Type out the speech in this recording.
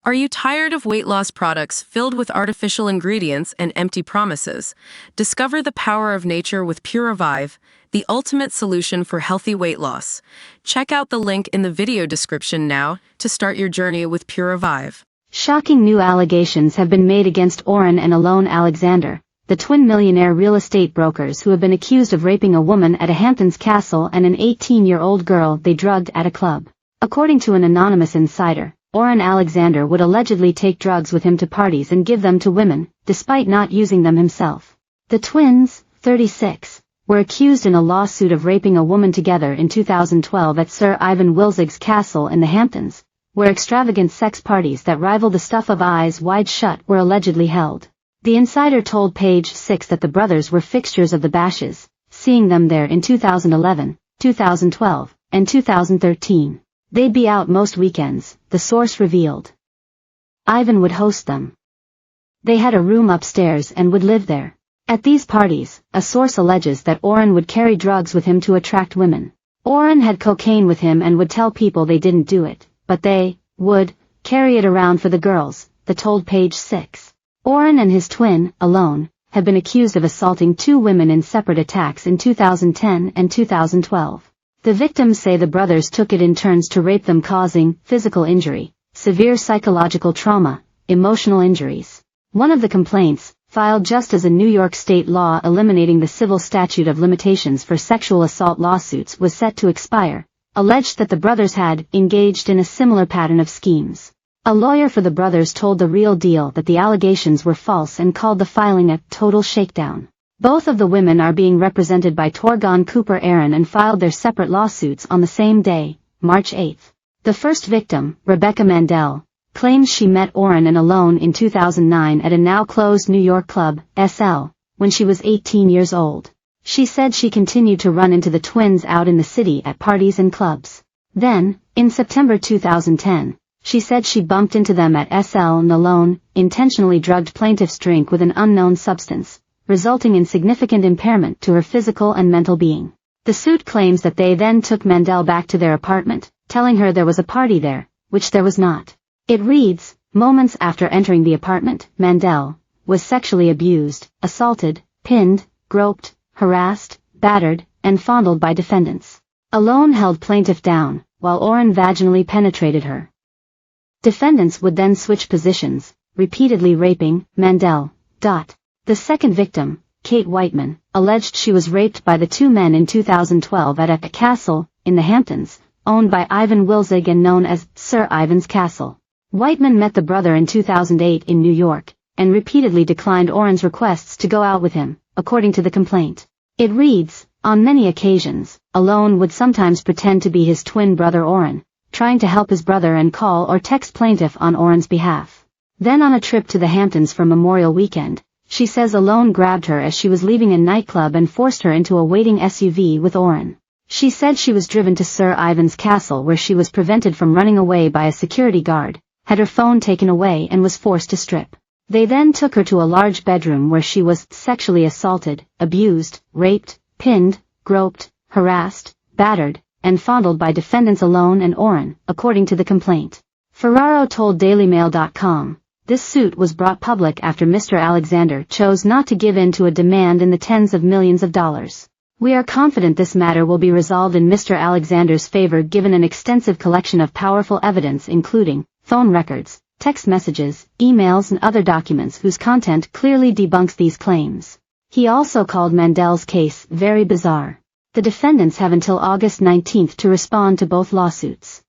Are you tired of weight loss products filled with artificial ingredients and empty promises? Discover the power of nature with Pure Revive, the ultimate solution for healthy weight loss. Check out the link in the video description now to start your journey with Pure Revive. Shocking new allegations have been made against Oren and Alon Alexander, the twin millionaire real estate brokers who have been accused of raping a woman at a Hamptons castle and an 18-year-old girl they drugged at a club. According to an anonymous insider, Oren Alexander would allegedly take drugs with him to parties and give them to women, despite not using them himself. The twins, 36, were accused in a lawsuit of raping a woman together in 2012 at Sir Ivan Wilzig's castle in the Hamptons, where extravagant sex parties that rival the stuff of Eyes Wide Shut were allegedly held. The insider told Page 6 that the brothers were fixtures of the bashes, seeing them there in 2011, 2012, and 2013. They'd be out most weekends, the source revealed. Ivan would host them. They had a room upstairs and would live there. At these parties, a source alleges that Oren would carry drugs with him to attract women. Oren had cocaine with him and would tell people they didn't do it, but they would carry it around for the girls, the told Page 6. Oren and his twin, Alon, have been accused of assaulting two women in separate attacks in 2010 and 2012. The victims say the brothers took it in turns to rape them, causing physical injury, severe psychological trauma, emotional injuries. One of the complaints, filed just as a New York state law eliminating the civil statute of limitations for sexual assault lawsuits was set to expire, alleged that the brothers had engaged in a similar pattern of schemes. A lawyer for the brothers told The Real Deal that the allegations were false and called the filing a total shakedown. Both of the women are being represented by Torgon Cooper Aaron and filed their separate lawsuits on the same day, March 8. The first victim, Rebecca Mandel, claims she met Oren and Alon in 2009 at a now-closed New York club, SL, when she was 18 years old. She said she continued to run into the twins out in the city at parties and clubs. Then, in September 2010, she said she bumped into them at SL and Alon intentionally drugged plaintiff's drink with an unknown substance, resulting in significant impairment to her physical and mental being. The suit claims that they then took Mandel back to their apartment, telling her there was a party there, which there was not. It reads, moments after entering the apartment, Mandel was sexually abused, assaulted, pinned, groped, harassed, battered, and fondled by defendants. Alon held plaintiff down, while Oren vaginally penetrated her. Defendants would then switch positions, repeatedly raping Mandel. The second victim, Kate Whiteman, alleged she was raped by the two men in 2012 at a castle in the Hamptons, owned by Ivan Wilzig and known as Sir Ivan's Castle. Whiteman met the brother in 2008 in New York, and repeatedly declined Oren's requests to go out with him, according to the complaint. It reads, on many occasions, Alon would sometimes pretend to be his twin brother Oren, trying to help his brother and call or text plaintiff on Oren's behalf. Then on a trip to the Hamptons for Memorial Weekend, she says Alon grabbed her as she was leaving a nightclub and forced her into a waiting SUV with Oren. She said she was driven to Sir Ivan's castle where she was prevented from running away by a security guard, had her phone taken away and was forced to strip. They then took her to a large bedroom where she was sexually assaulted, abused, raped, pinned, groped, harassed, battered, and fondled by defendants Alon and Oren, according to the complaint. Ferraro told DailyMail.com. This suit was brought public after Mr. Alexander chose not to give in to a demand in the tens of millions of dollars. We are confident this matter will be resolved in Mr. Alexander's favor given an extensive collection of powerful evidence including phone records, text messages, emails and other documents whose content clearly debunks these claims. He also called Mandel's case very bizarre. The defendants have until August 19 to respond to both lawsuits.